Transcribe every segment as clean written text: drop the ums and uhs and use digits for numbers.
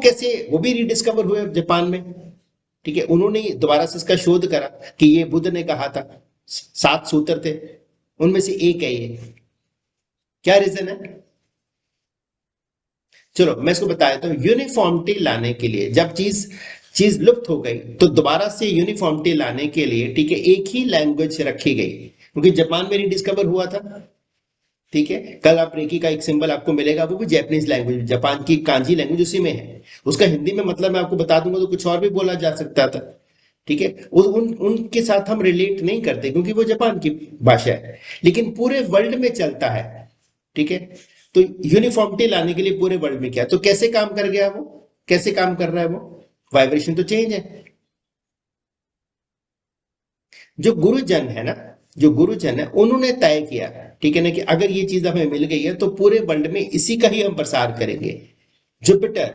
कैसे, वो भी रिडिस्कवर हुए जापान में। ठीक है, उन्होंने दोबारा से इसका शोध करा कि ये बुद्ध ने कहा था, 7 सूत्र थे, उनमें से एक है ये। क्या रीजन है? चलो मैं इसको बता देता हूँ। यूनिफॉर्मिटी लाने के लिए, जब चीज चीज लुप्त हो गई तो दोबारा से यूनिफॉर्मिटी लाने के लिए, ठीक है, एक ही लैंग्वेज रखी गई, क्योंकि जापान में रिडिस्कवर हुआ था। ठीक है, कल आप रेकी का एक सिंबल आपको मिलेगा, वो भी जापानीज लैंग्वेज, जापान की कांजी लैंग्वेज उसी में है। उसका हिंदी में मतलब मैं आपको बता दूंगा तो कुछ और भी बोला जा सकता था। ठीक है, उनके साथ हम रिलेट नहीं करते क्योंकि वो जापान की भाषा है, लेकिन पूरे वर्ल्ड में चलता है। ठीक है, तो यूनिफॉर्मिटी लाने के लिए पूरे वर्ल्ड में क्या, तो कैसे काम कर गया वो, कैसे काम कर रहा है वो? वाइब्रेशन तो चेंज है। जो गुरुजन है ना, जो गुरुजन है उन्होंने तय किया, ठीक है ना, कि अगर ये चीज हमें मिल गई है तो पूरे वर्ल्ड में इसी का ही हम प्रसार करेंगे। जुपिटर,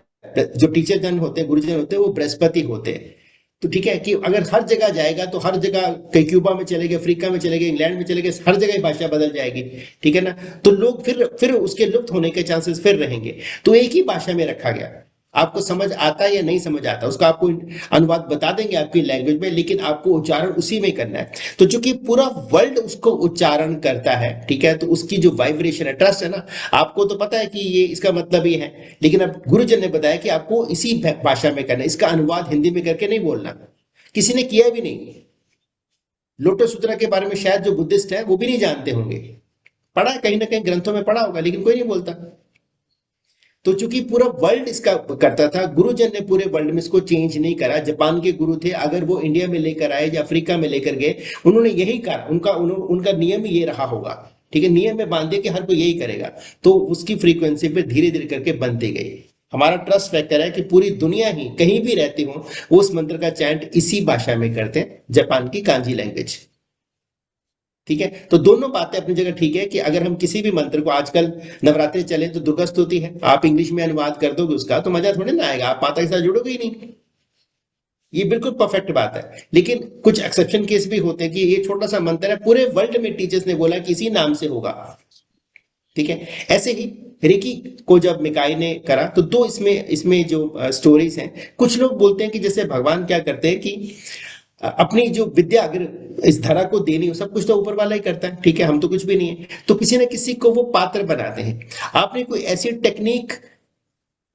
जो टीचर जन होते हैं, गुरुजन होते हैं, वो बृहस्पति होते हैं। तो ठीक है कि अगर हर जगह जाएगा तो हर जगह, कहीं क्यूबा में चले गए, अफ्रीका में चले गए, इंग्लैंड में चले गए, हर जगह भाषा बदल जाएगी। ठीक है ना, तो लोग फिर उसके लुप्त होने के चांसेस फिर रहेंगे। तो एक ही भाषा में रखा गया। आपको समझ आता है या नहीं समझ आता, उसका आपको अनुवाद बता देंगे आपकी लैंग्वेज में, लेकिन आपको उच्चारण उसी में करना है। तो चूंकि पूरा वर्ल्ड उसको उच्चारण करता है, ठीक है, तो उसकी जो वाइब्रेशन है, ट्रस्ट है ना, आपको तो पता है कि ये इसका मतलब ये है, लेकिन अब गुरुजन ने बताया कि आपको इसी भाषा में करना है, इसका अनुवाद हिंदी में करके नहीं बोलना। किसी ने किया भी नहीं। लोटस सूत्रा के बारे में शायद जो बुद्धिस्ट है वो भी नहीं जानते होंगे, पढ़ा है कहीं ना कहीं ग्रंथों में पढ़ा होगा, लेकिन कोई नहीं बोलता। तो चूंकि पूरा वर्ल्ड इसका करता था, गुरुजन ने पूरे वर्ल्ड में इसको चेंज नहीं करा। जापान के गुरु थे, अगर वो इंडिया में लेकर आए या अफ्रीका में लेकर गए, उन्होंने यही कहा, उनका नियम ये रहा होगा। ठीक है, नियम में बांध दिया कि हर कोई यही करेगा, तो उसकी फ्रीक्वेंसी पे धीरे धीरे करके बनती गई। हमारा ट्रस्ट फैक्टर है कि पूरी दुनिया ही कहीं भी रहती हो, वो उस मंत्र का चैंट इसी भाषा में करते हैं, जापान की कांजी लैंग्वेज। ठीक है, तो दोनों बातें अपनी जगह ठीक है कि अगर हम किसी भी मंत्र को, आजकल नवरात्रि चले तो दुर्गा स्तुति है, आप इंग्लिश में अनुवाद कर दोगे उसका तो मजा थोड़ी ना आएगा, आप माता के साथ जुड़ोगे ही नहीं। ये बिल्कुल परफेक्ट बात है, लेकिन कुछ एक्सेप्शन केस भी होते हैं कि ये छोटा सा मंत्र है, पूरे वर्ल्ड में टीचर्स ने बोला कि इसी नाम से होगा। ठीक है, ऐसे ही रिकी को जब मिकाई ने करा तो दो इसमें इसमें जो स्टोरीज हैं, कुछ लोग बोलते हैं कि जैसे भगवान क्या करते हैं कि अपनी जो विद्या अगर इस धरा को देनी हो, सब कुछ तो ऊपर वाला ही करता है, ठीक है, हम तो कुछ भी नहीं है, तो किसी न किसी को वो पात्र बनाते हैं। आपने कोई ऐसी टेक्निक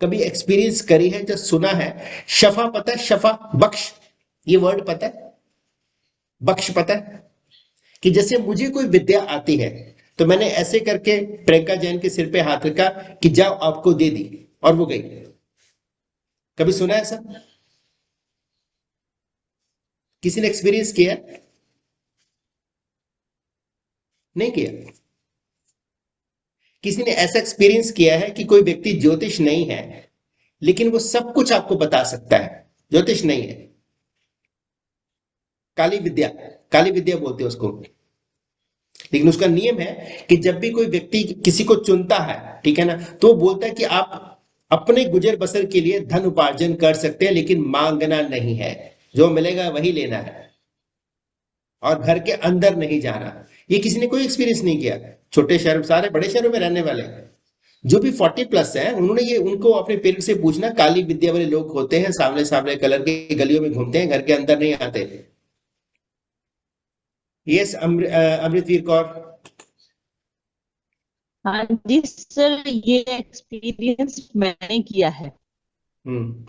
कभी एक्सपीरियंस करी है, जो सुना है? शफा पता है? शफा, बख्श, ये वर्ड पता है? बख्श पता है? कि जैसे मुझे कोई विद्या आती है तो मैंने ऐसे करके प्रियंका जैन के सिर पे हाथ रखा कि जाओ आपको दे दी, और वो गई। कभी सुना है ऐसा? किसी ने एक्सपीरियंस किया है? नहीं किया? किसी ने ऐसा एक्सपीरियंस किया है कि कोई व्यक्ति ज्योतिष नहीं है लेकिन वो सब कुछ आपको बता सकता है? ज्योतिष नहीं है, काली विद्या, काली विद्या बोलते हैं उसको। लेकिन उसका नियम है कि जब भी कोई व्यक्ति किसी को चुनता है, ठीक है ना, तो वो बोलता है कि आप अपने गुजर बसर के लिए धन उपार्जन कर सकते हैं, लेकिन मांगना नहीं है, जो मिलेगा वही लेना है, और घर के अंदर नहीं जाना। ये किसी ने कोई एक्सपीरियंस नहीं किया। छोटे शहर, सारे बड़े शहरों में रहने वाले जो भी 40+ है, उन्होंने ये, उनको अपने पेरेंट्स से पूछना, काली विद्या वाले लोग होते हैं, सामने सामने कलर के गलियों में घूमते हैं, घर के अंदर नहीं आते। यस, अमृतवीर कौर। हाँ जी सर, ये एक्सपीरियंस मैंने किया है।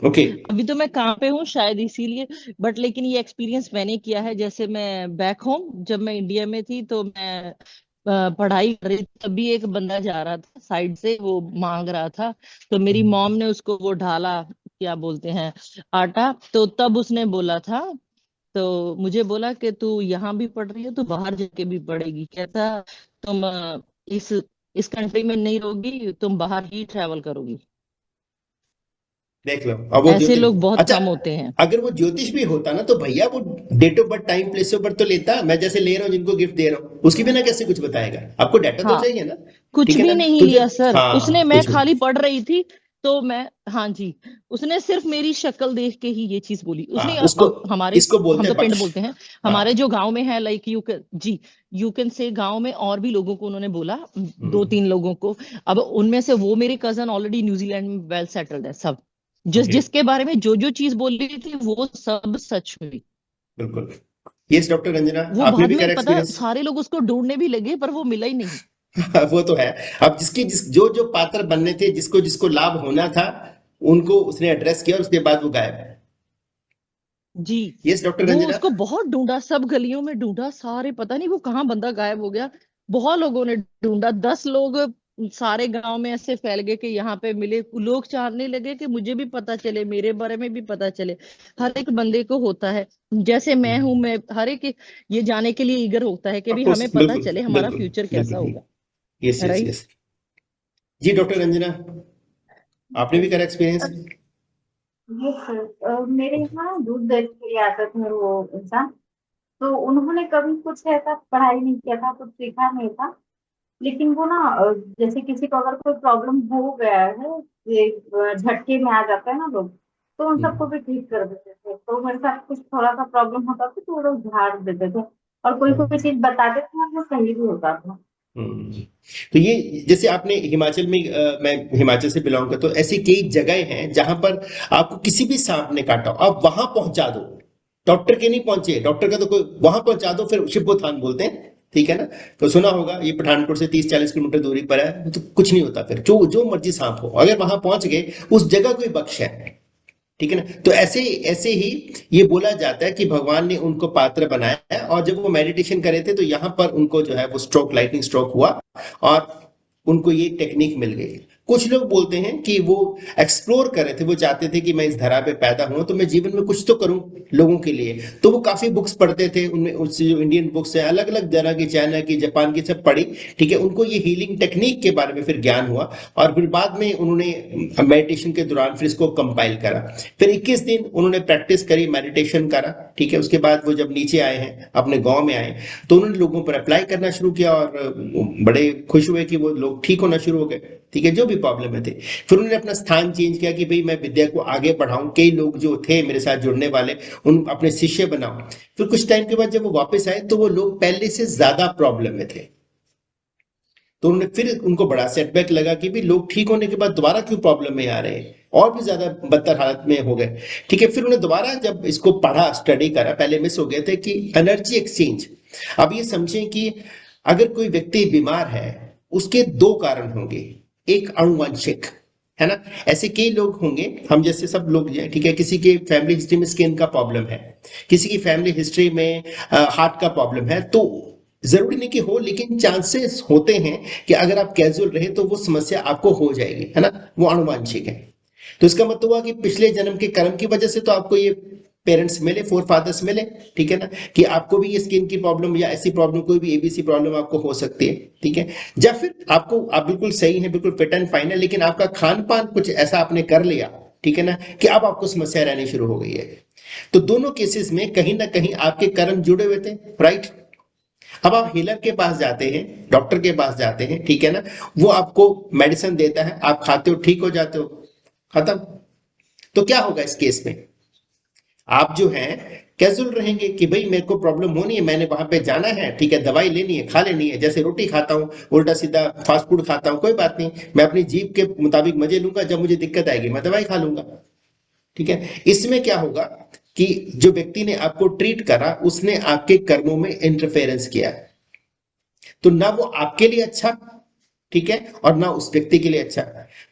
ओके। अभी तो मैं काम पे हूँ शायद इसीलिए, बट लेकिन ये एक्सपीरियंस मैंने किया है। जैसे मैं बैक होम, जब मैं इंडिया में थी तो मैं पढ़ाई कर रही थी, तभी एक बंदा जा रहा था साइड से, वो मांग रहा था। तो मेरी मॉम ने उसको वो ढाला, क्या बोलते हैं, आटा। तो तब उसने बोला था, तो मुझे बोला कि तू यहाँ भी पढ़ रही है तो बाहर जाके भी पढ़ेगी। कहता तुम इस कंट्री में नहीं रहोगी, तुम बाहर ही ट्रैवल करोगी। देख लो, अब वो ऐसे ज्योतिष, लोग बहुत अच्छा, कम होते हैं। अगर वो ज्योतिष भी होता ना तो भैया वो date of birth, time, place of birth तो लेता। मैं जैसे ले रहा हूँ, जिनको गिफ्ट दे रहा हूँ, उसकी बिना कैसे कुछ बताएगा? आपको डाटा तो हाँ, चाहिए ना। कुछ ठीक है भी ना, नहीं तो लिया जब, सर उसने। हाँ, मैं कुछ खाली नहीं। पढ़ रही थी तो मैं, हाँ जी, उसने सिर्फ मेरी शक्ल देख के ही ये चीज बोली। हाँ, उसने उसको, हमारे, इसको हम बोलते तो हैं पिंड बख्श। बोलते हैं, हाँ। हमारे जो गांव में है, लाइक यू कैन जी, यू कैन से गांव में और भी लोगों को उन्होंने बोला, दो हम्म। तीन लोगों को। अब उनमें से वो मेरे कजन ऑलरेडी न्यूजीलैंड में वेल सेटल्ड है सब। ओके, जिसके बारे में जो जो चीज बोल रही थी वो सब सच हुई। बिल्कुल। यस डॉक्टर रंजना, वो आपने बाद भी में करा पता, एक्सपीरियंस? सारे लोग उसको ढूंढने भी लगे पर वो मिला ही नहीं। वो तो है। अब जिसकी जो जो पात्र बनने थे, जिसको जिसको लाभ होना था, उनको उसने एड्रेस किया और उसके बाद वो गायब। जी। यस डॉक्टर वो रंजना। उसको बहुत ढूंढा, सब गलियों में ढूंढा, सारे पता नहीं वो कहाँ बंदा गायब हो गया। बहुत लोगों ने ढूंढा, 10 लोग सारे गांव में ऐसे फैल गए कि यहाँ पे मिले। लोग चाहने लगे कि मुझे भी पता चले, मेरे बारे में भी पता चले। हर एक बंदे को होता है, जैसे मैं हूं, मैं हर एक ये जाने के लिए ईगर होता है कि ऑफ भी कोर्स, हमें पता बिल्कुल चले हमारा बिल्कुल फ्यूचर कैसा बिल्कुल। होगा। Yes yes right. यस। जी डॉक्टर रंजना, आपने भी करा एक्सपीरियंस? ये मेरे यहाँ दूध देने के लिए आता था वो इंसान। तो उन्होंने कभी कुछ ऐसा पढ़ाई नहीं किया था, कुछ सीखा नहीं था। लेकिन वो ना जैसे किसी को अगर कोई प्रॉब्लम हो गया है, ये झटके में आ जाता है ना लोग, तो उन सबको भी ठीक कर देते थे। तो मेरे साथ कुछ थोड़ा सा प्रॉब्लम होता था तो वो लोग झाड़ देते थे, और कोई कोई चीज बताते थे ना, वो सही भी होता था। हम्म। तो ये, जैसे आपने हिमाचल में, मैं हिमाचल से बिलोंग करता हूँ, ऐसी कई जगह हैं जहां पर आपको किसी भी सांप ने काटा हो, आप वहां पहुंचा दो, डॉक्टर के नहीं पहुंचे, डॉक्टर का तो कोई, वहां पहुंचा दो, फिर शिवोत्थान बोलते हैं, ठीक है ना? तो सुना होगा, ये पठानकोट से 30-40 किलोमीटर दूरी पर है, तो कुछ नहीं होता, फिर जो जो मर्जी सांप हो, अगर वहां पहुंच गए, उस जगह कोई बख्श है, ठीक है ना? तो ऐसे ऐसे ही ये बोला जाता है कि भगवान ने उनको पात्र बनाया है, और जब वो मेडिटेशन करे थे तो यहाँ पर उनको जो है वो स्ट्रोक, लाइटनिंग स्ट्रोक हुआ, और उनको ये टेक्निक मिल गई। कुछ लोग बोलते हैं कि वो एक्सप्लोर कर रहे थे, वो चाहते थे कि मैं इस धरा पे पैदा हुआ तो मैं जीवन में कुछ तो करूं लोगों के लिए। तो वो काफी बुक्स पढ़ते थे, उनमें उससे जो इंडियन बुक्स है, अलग अलग तरह की, चाइना की, जापान की, सब पढ़ी, ठीक है? उनको ये हीलिंग टेक्निक के बारे में फिर ज्ञान हुआ, और फिर बाद में उन्होंने मेडिटेशन के दौरान फिर इसको कंपाइल करा। फिर 21 दिन उन्होंने प्रैक्टिस करी, मेडिटेशन करा, ठीक है? उसके बाद वो जब नीचे आए हैं, अपने गांव में आए, तो उन्होंने लोगों पर अप्लाई करना शुरू किया, और बड़े खुश हुए कि वो लोग ठीक होना शुरू हो गए, ठीक है, जो भी प्रॉब्लम में थे। फिर उन्होंने अपना स्थान चेंज किया कि भाई मैं विद्या को आगे बढ़ाऊं, कई लोग जो थे मेरे साथ जुड़ने वाले, उन अपने शिष्य बनाऊं। फिर कुछ टाइम के बाद जब वो वापस आए तो वो लोग पहले से ज्यादा प्रॉब्लम में थे। तो उन्होंने फिर, उनको बड़ा सेटबैक लगा कि भी लोग ठीक होने के बाद दोबारा क्यों प्रॉब्लम में आ रहे हैं, और भी ज्यादा बदतर हालत में हो गए, ठीक है? फिर उन्होंने दोबारा जब इसको पढ़ा, स्टडी करा, पहले मिस हो गए थे, कि एनर्जी एक्सचेंज। अब ये समझें कि अगर कोई व्यक्ति बीमार है, उसके दो कारण होंगे, एक अनुवांशिक, है ना? ऐसे कई लोग होंगे, हम जैसे सब लोग हैं, ठीक है? किसी के फैमिली हिस्ट्री में स्किन का प्रॉब्लम है, किसी की फैमिली हिस्ट्री में हार्ट का प्रॉब्लम है, तो जरूरी नहीं कि हो, लेकिन चांसेस होते हैं कि अगर आप कैजुअल रहे तो वो समस्या आपको हो जाएगी, है ना? वो आनुवांशिक है। तो इसका मतलब हुआ कि पिछले जन्म के कर्म की वजह से तो आपको ये पेरेंट्स मिले, फोर फादर्स मिले, ठीक है ना? कि आपको भी ये स्किन की प्रॉब्लम या ऐसी प्रॉब्लम, कोई भी एबीसी प्रॉब्लम आपको हो सकती है, ठीक है? या फिर आपको, आप बिल्कुल सही है, बिल्कुल फिट एंड फाइन है, लेकिन आपका खान पान कुछ ऐसा आपने कर लिया, ठीक है ना, कि अब आपको समस्या रहनी शुरू हो गई है। तो दोनों केसेस में कहीं ना कहीं आपके कर्म जुड़े हुए थे, राइट? अब आप हीलर के पास जाते हैं, डॉक्टर के पास जाते हैं, ठीक है ना? वो आपको मेडिसिन देता है, आप खाते हो, ठीक हो जाते हो, खत्म। तो क्या होगा इस केस में? आप जो है कैजुअल रहेंगे कि भाई मेरे को प्रॉब्लम होनी है, मैंने वहां पे जाना है, ठीक है, दवाई लेनी है, खा लेनी है, जैसे रोटी खाता हूं, उल्टा सीधा फास्ट फूड खाता हूं, कोई बात नहीं, मैं अपनी जीभ के मुताबिक मजे लूंगा, जब मुझे दिक्कत आएगी मैं दवाई खा लूंगा, ठीक है? इसमें क्या होगा कि जो व्यक्ति ने आपको ट्रीट करा, उसने आपके कर्मों में इंटरफेरेंस किया, तो ना वो आपके लिए अच्छा, ठीक है, और ना उस व्यक्ति के लिए अच्छा।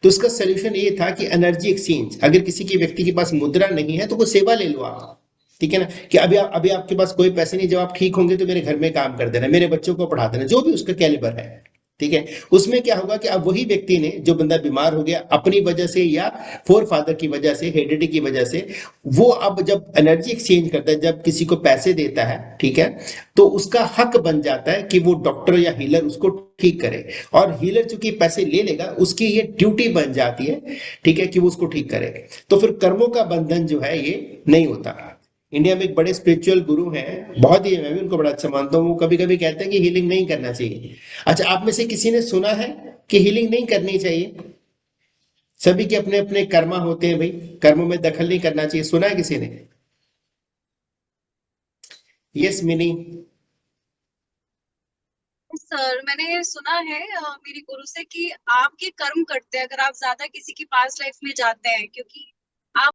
तो इसका सोल्यूशन ये था कि एनर्जी एक्सचेंज, अगर किसी की, व्यक्ति के पास मुद्रा नहीं है तो वो सेवा ले लो आप, ठीक है ना? कि अभी आपके पास कोई पैसे नहीं, जब आप ठीक होंगे तो मेरे घर में काम कर देना, मेरे बच्चों को पढ़ा देना, जो भी उसका कैलिबर है, ठीक है? उसमें क्या होगा कि अब वही व्यक्ति ने, जो बंदा बीमार हो गया अपनी वजह से या फोर फादर की वजह से, हेरिडिटी की वजह से, वो अब जब एनर्जी एक्सचेंज करता है, जब किसी को पैसे देता है, ठीक है, तो उसका हक बन जाता है कि वो डॉक्टर या हीलर उसको ठीक करे, और हीलर चूंकि पैसे ले लेगा, उसकी ये ड्यूटी बन जाती है, ठीक है, कि वो उसको ठीक करे। तो फिर कर्मों का बंधन जो है ये नहीं होता। इंडिया में एक बड़े स्पिरिचुअल गुरु हैं, बहुत ही, मैं भी उनको बड़ा अच्छा मानता हूँ, वो कभी कभी कहते हैं कि हीलिंग नहीं करना चाहिए। अच्छा, आप में से किसी ने सुना है कि हीलिंग नहीं करनी चाहिए? सभी के अपने अपने कर्मा होते हैं भाई, कर्मों में दखल नहीं करना चाहिए, सुना है किसी ने? Yes mini. सर मैंने सुना है मेरी गुरु से कि आपके कर्म करते हैं अगर आप ज्यादा किसी की पास्ट लाइफ में जाते हैं, क्योंकि